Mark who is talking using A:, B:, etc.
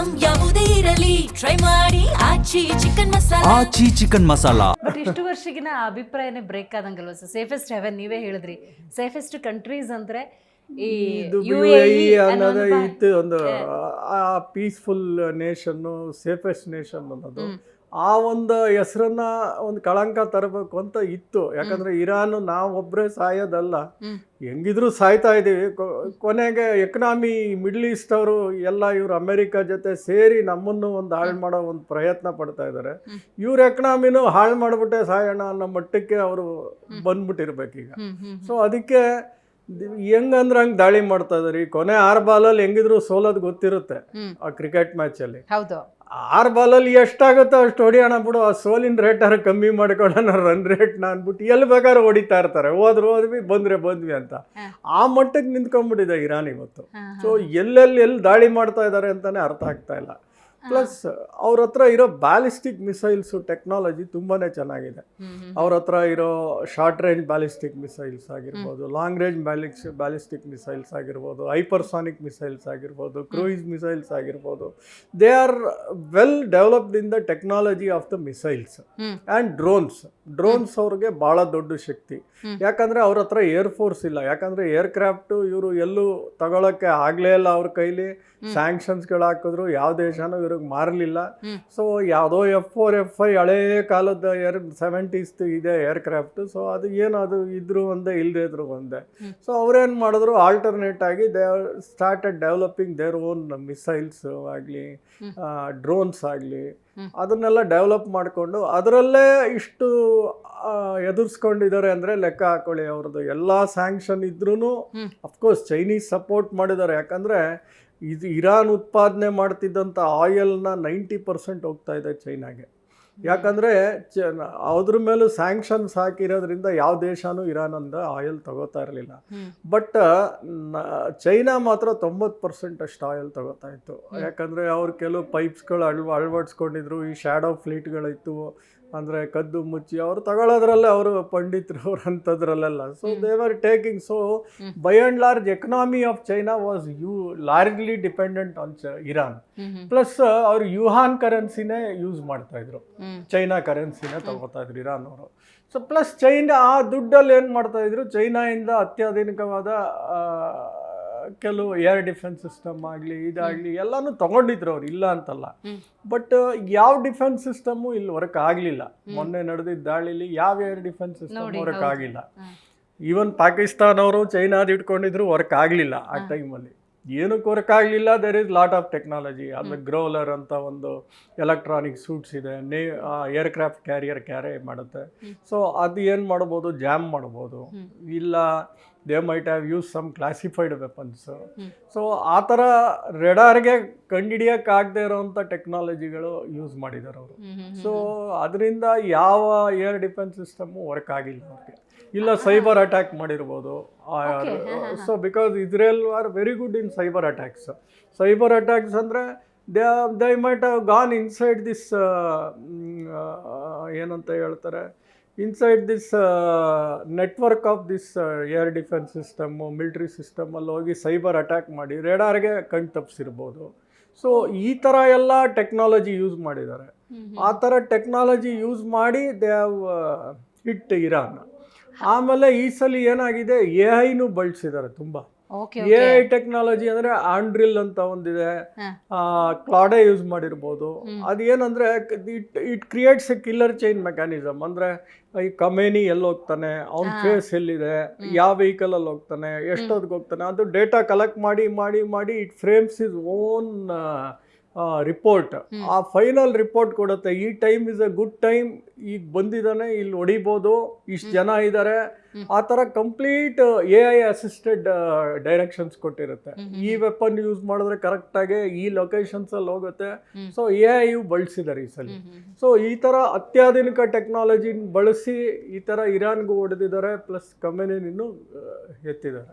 A: Item ಯಾವುದೇ ಇರಲಿ try ಮಾಡಿ Aachi chicken masala.
B: Aachi chicken masala.
C: But ಇಷ್ಟು ವರ್ಷಗಿನ ಆ ಅಭಿಪ್ರಾಯನೇ ಬ್ರೇಕ್ ಆದಂಗಲ್ವ ಸರ್? ಸೇಫೆಸ್ಟ್ ಹೆವೆನ್ ನೀವೇ ಹೇಳಿದ್ರಿ, ಸೇಫೆಸ್ಟ್ ಕಂಟ್ರೀಸ್ ಅಂದ್ರೆ ಈ
D: UAE ಅನ್ನೋದೇ ಇತ್ತು, ಒಂದು ಪೀಸ್ಫುಲ್ ನೇಷನ್ನು, ಸೇಫೆಸ್ಟ್ ನೇಷನ್ ಅನ್ನೋದು. ಆ ಒಂದು ಹೆಸರನ್ನ ಒಂದು ಕಳಂಕ ತರಬೇಕು ಅಂತ ಇತ್ತು. ಯಾಕಂದ್ರೆ ಇರಾನ್ ನಾವೊಬ್ಬರೇ ಸಾಯೋದಲ್ಲ, ಹೆಂಗಿದ್ರು ಸಾಯ್ತಾ ಇದ್ದೀವಿ. ಕೊನೆಗೆ ಎಕನಾಮಿ ಮಿಡ್ಲ್ ಈಸ್ಟ್ ಅವರು ಎಲ್ಲ ಇವರು ಅಮೆರಿಕ ಜೊತೆ ಸೇರಿ ನಮ್ಮನ್ನು ಒಂದು ಹಾಳು ಮಾಡೋ ಒಂದು ಪ್ರಯತ್ನ ಪಡ್ತಾ ಇದ್ದಾರೆ. ಇವ್ರ ಎಕನಾಮಿನೂ ಹಾಳು ಮಾಡಿಬಿಟ್ಟೆ ಸಾಯೋಣ ಅನ್ನೋ ಮಟ್ಟಕ್ಕೆ ಅವರು ಬಂದ್ಬಿಟ್ಟಿರ್ಬೇಕೀಗ. ಸೊ ಅದಕ್ಕೆ ಹೆಂಗಂದ್ರೆ ಹಂಗೆ ದಾಳಿ ಮಾಡ್ತಾ ಇದಾರೆ. ಕೊನೆ 6 ಬಾಲಲ್ಲಿ ಹೆಂಗಿದ್ರು ಸೋಲೋದು ಗೊತ್ತಿರುತ್ತೆ ಆ ಕ್ರಿಕೆಟ್ ಮ್ಯಾಚಲ್ಲಿ.
C: ಹೌದು,
D: 6 ಬಾಲಲ್ಲಿ ಎಷ್ಟಾಗುತ್ತೋ ಅಷ್ಟು ಹೊಡಿಯೋಣ ಬಿಡು, ಆ ಸೋಲಿನ ರೇಟಾರು ಕಮ್ಮಿ ಮಾಡ್ಕೊಳ್ಳೋಣ, ರನ್ ರೇಟ್ನ ಅಂದ್ಬಿಟ್ಟು ಎಲ್ಲಿ ಬೇಕಾದ್ರೆ ಹೊಡಿತಾ ಇರ್ತಾರೆ. ಹೋದ್ವಿ ಬಂದ್ವಿ ಅಂತ ಆ ಮಟ್ಟಕ್ಕೆ ನಿಂತ್ಕೊಂಡ್ಬಿಟ್ಟಿದೆ ಇರಾನ್ ಇವತ್ತು. ಸೊ ಎಲ್ಲಿ ದಾಳಿ ಮಾಡ್ತಾ ಇದ್ದಾರೆ ಅಂತಾನೆ ಅರ್ಥ ಆಗ್ತಾ ಇಲ್ಲ. ಪ್ಲಸ್ ಅವ್ರ ಹತ್ರ ಇರೋ ಬ್ಯಾಲಿಸ್ಟಿಕ್ ಮಿಸೈಲ್ಸು ಟೆಕ್ನಾಲಜಿ ತುಂಬಾ ಚೆನ್ನಾಗಿದೆ. ಅವ್ರ ಹತ್ರ ಇರೋ ಶಾರ್ಟ್ ರೇಂಜ್ ಬ್ಯಾಲಿಸ್ಟಿಕ್ ಮಿಸೈಲ್ಸ್ ಆಗಿರ್ಬೋದು, ಲಾಂಗ್ ರೇಂಜ್ ಬ್ಯಾಲಿಸ್ಟಿಕ್ ಮಿಸೈಲ್ಸ್ ಆಗಿರ್ಬೋದು, ಹೈಪರ್ಸಾನಿಕ್ ಮಿಸೈಲ್ಸ್ ಆಗಿರ್ಬೋದು, ಕ್ರೂಯಿಸ್ ಮಿಸೈಲ್ಸ್ ಆಗಿರ್ಬೋದು. They are well developed in the technology of the missiles and drones ಅವ್ರಿಗೆ ಭಾಳ ದೊಡ್ಡ ಶಕ್ತಿ. ಯಾಕಂದರೆ ಅವ್ರ ಹತ್ರ ಏರ್ಫೋರ್ಸ್ ಇಲ್ಲ. ಯಾಕಂದರೆ ಏರ್ಕ್ರಾಫ್ಟು ಇವರು ಎಲ್ಲೂ ತಗೊಳಕ್ಕೆ ಆಗಲೇ ಇಲ್ಲ. ಅವ್ರ ಕೈಲಿ ಸ್ಯಾಂಕ್ಷನ್ಸ್ಗಳು ಹಾಕಿದ್ರು, ಯಾವ ದೇಶನೂ ಇವ್ರಿಗೆ ಮಾರಲಿಲ್ಲ. ಸೊ ಯಾವುದೋ F4 F5 ಹಳೇ ಕಾಲದ 70s ಇದೆ ಏರ್ಕ್ರಾಫ್ಟು. ಸೊ ಅದು ಏನು, ಅದು ಇದ್ರು ಒಂದೇ, ಇಲ್ಲದೇ ಇದ್ರು ಒಂದೇ. ಸೊ ಅವ್ರೇನು ಮಾಡಿದ್ರು, ಆಲ್ಟರ್ನೇಟ್ ಆಗಿ they started developing their own missiles ಆಗಲಿ, ಡ್ರೋನ್ಸ್ ಆಗಲಿ, ಅದನ್ನೆಲ್ಲ ಡೆವಲಪ್ ಮಾಡಿಕೊಂಡು ಅದರಲ್ಲೇ ಇಷ್ಟು ಎದುರಿಸ್ಕೊಂಡಿದ್ದಾರೆ ಅಂದರೆ ಲೆಕ್ಕ ಹಾಕೊಳ್ಳಿ. ಅವ್ರದ್ದು ಎಲ್ಲ ಸ್ಯಾಂಕ್ಷನ್ ಇದ್ರೂ ಅಫ್ಕೋರ್ಸ್ ಚೈನೀಸ್ ಸಪೋರ್ಟ್ ಮಾಡಿದ್ದಾರೆ. ಯಾಕಂದರೆ ಇದು ಇರಾನ್ ಉತ್ಪಾದನೆ ಮಾಡ್ತಿದ್ದಂಥ ಆಯಿಲ್ನ 90% ಹೋಗ್ತಾ ಇದೆ ಚೈನಾಗೆ. ಯಾಕಂದರೆ ಅದ್ರ ಮೇಲೂ ಸ್ಯಾಂಕ್ಷನ್ಸ್ ಹಾಕಿರೋದ್ರಿಂದ ಯಾವ ದೇಶನೂ ಇರಾನಿಂದ ಆಯಿಲ್ ತಗೋತಾ ಇರಲಿಲ್ಲ. ಬಟ್ ಚೈನಾ ಮಾತ್ರ 90% ಅಷ್ಟು ಆಯಿಲ್ ತಗೋತಾ ಇತ್ತು. ಯಾಕಂದರೆ ಅವ್ರು ಕೆಲವು ಪೈಪ್ಸ್ಗಳು ಅಳವಡಿಸ್ಕೊಂಡಿದ್ರು. ಈ ಶ್ಯಾಡೋ ಫ್ಲೀಟ್ಗಳಿತ್ತು, ಅಂದರೆ ಕದ್ದು ಮುಚ್ಚಿ ಅವರು ತಗೊಳ್ಳೋದ್ರಲ್ಲೇ ಅವರು ಪಂಡಿತರು ಅವ್ರ ಅಂಥದ್ರಲ್ಲೆಲ್ಲ. So they were taking. So by and large economy of China was largely dependent on Iran. Plus ಅವರು ಯುಹಾನ್ ಕರೆನ್ಸಿನೇ ಯೂಸ್ ಮಾಡ್ತಾ ಇದ್ರು, ಚೈನಾ ಕರೆನ್ಸಿನೇ ತಗೋತಾ ಇದ್ರು ಇರಾನ್ ಅವರು. ಸೊ ಪ್ಲಸ್ ಚೈನಾ ಆ ದುಡ್ಡಲ್ಲಿ ಏನು ಮಾಡ್ತಾ ಇದ್ರು, ಚೈನಾಯಿಂದ ಅತ್ಯಾಧುನಿಕವಾದ ಕೆಲವು ಏರ್ ಡಿಫೆನ್ಸ್ ಸಿಸ್ಟಮ್ ಆಗಲಿ ಇದಾಗಲಿ ಎಲ್ಲನೂ ತೊಗೊಂಡಿದ್ರು ಅವ್ರು, ಇಲ್ಲ ಅಂತಲ್ಲ. ಬಟ್ ಯಾವ ಡಿಫೆನ್ಸ್ ಸಿಸ್ಟಮು ಇಲ್ಲಿ ವರ್ಕ್ ಆಗಲಿಲ್ಲ. ಮೊನ್ನೆ ನಡೆದಿದ್ದ ದಾಳಿಲಿ ಯಾವ ಏರ್ ಡಿಫೆನ್ಸ್ ಸಿಸ್ಟಮ್ ವರ್ಕ್ ಆಗಿಲ್ಲ. ಈವನ್ ಪಾಕಿಸ್ತಾನ ಅವರು ಚೈನಾದ ಇಟ್ಕೊಂಡಿದ್ರು, ವರ್ಕ್ ಆಗಲಿಲ್ಲ ಆ ಟೈಮಲ್ಲಿ. ಏನಕ್ಕೆ ವರ್ಕ್ ಆಗಲಿಲ್ಲ, there is lot of technology. ಅದು ಗ್ರೋಲರ್ ಅಂತ ಒಂದು ಎಲೆಕ್ಟ್ರಾನಿಕ್ ಸೂಟ್ಸ್ ಇದೆ, ಏರ್ಕ್ರಾಫ್ಟ್ ಕ್ಯಾರಿ ಮಾಡುತ್ತೆ. ಸೊ ಅದು ಏನು ಮಾಡ್ಬೋದು, ಜಾಮ್ ಮಾಡ್ಬೋದು, ಇಲ್ಲ they might have use some classified weapons. So ಆ ಥರ ರೆಡಾರ್ಗೆ ಕಂಡುಹಿಡಿಯೋಕ್ಕಾಗದೇ ಇರೋವಂಥ ಟೆಕ್ನಾಲಜಿಗಳು ಯೂಸ್ ಮಾಡಿದ್ದಾರೆ ಅವರು. ಸೊ ಅದರಿಂದ ಯಾವ ಏರ್ ಡಿಫೆನ್ಸ್ ಸಿಸ್ಟಮು ವರ್ಕ್ ಆಗಿಲ್ಲ ಅವ್ರಿಗೆ. ಇಲ್ಲ ಸೈಬರ್ ಅಟ್ಯಾಕ್ ಮಾಡಿರ್ಬೋದು. So because Israel are very good in cyber attacks. Cyber attacks ಅಂದರೆ they might have gone inside this, ಏನಂತ ಹೇಳ್ತಾರೆ, inside this network of this air defence system, military ಸಿಸ್ಟಮಲ್ಲಿ ಹೋಗಿ cyber attack ಮಾಡಿ ರೇಡಾರ್ಗೆ ಕಣ್ ತಪ್ಪಿಸಿರ್ಬೋದು. ಸೊ ಈ ಥರ ಎಲ್ಲ ಟೆಕ್ನಾಲಜಿ ಯೂಸ್ ಮಾಡಿದ್ದಾರೆ. ಆ ಥರ ಟೆಕ್ನಾಲಜಿ ಯೂಸ್ ಮಾಡಿ ದೇ ಹ್ಯಾವ್ ಹಿಟ್ ಇರಾನ್. ಆಮೇಲೆ ಈ ಸಲ ಏನಾಗಿದೆ, AI ಬಳಸಿದ್ದಾರೆ ತುಂಬ. AI ಟೆಕ್ನಾಲಜಿ ಅಂದರೆ ಆಂಡ್ರಿಲ್ ಅಂತ ಒಂದಿದೆ, ಕ್ಲಾಡೆ ಯೂಸ್ ಮಾಡಿರ್ಬೋದು. ಅದೇನಂದರೆ it creates a killer chain mechanism. ಅಂದರೆ ಈ ಕಮೇನಿ ಎಲ್ಲಿ ಹೋಗ್ತಾನೆ, ಅವ್ನ ಫೇಸ್ ಎಲ್ಲಿದೆ, ಯಾವ ವೆಹಿಕಲಲ್ಲಿ ಹೋಗ್ತಾನೆ, ಎಷ್ಟೊತ್ತಿಗೆ ಹೋಗ್ತಾನೆ, ಅದು ಡೇಟಾ ಕಲೆಕ್ಟ್ ಮಾಡಿ it frames is own report. ಆ ಫೈನಲ್ ರಿಪೋರ್ಟ್ ಕೊಡುತ್ತೆ. ಈ time is a good time, ಈಗ ಬಂದಿದ್ದಾನೆ, ಇಲ್ಲಿ ಹೊಡಿಬೋದು, ಇಷ್ಟು ಜನ ಇದ್ದಾರೆ, ಆ ಥರ ಕಂಪ್ಲೀಟ್ AI ಅಸಿಸ್ಟೆಡ್ ಡೈರೆಕ್ಷನ್ಸ್ ಕೊಟ್ಟಿರುತ್ತೆ. ಈ ವೆಪನ್ ಯೂಸ್ ಮಾಡಿದ್ರೆ ಕರೆಕ್ಟಾಗಿ ಈ ಲೊಕೇಶನ್ಸಲ್ಲಿ ಹೋಗುತ್ತೆ. ಸೊ AI ಬಳಸಿದ್ದಾರೆ ಈ ಸಲ. ಸೊ ಈ ಥರ ಅತ್ಯಾಧುನಿಕ ಟೆಕ್ನಾಲಜಿನ ಬಳಸಿ ಈ ಥರ ಇರಾನ್ಗೂ ಹೊಡೆದಿದ್ದಾರೆ, ಪ್ಲಸ್ ಕಮೆನಿನೂ ಎತ್ತಿದ್ದಾರೆ.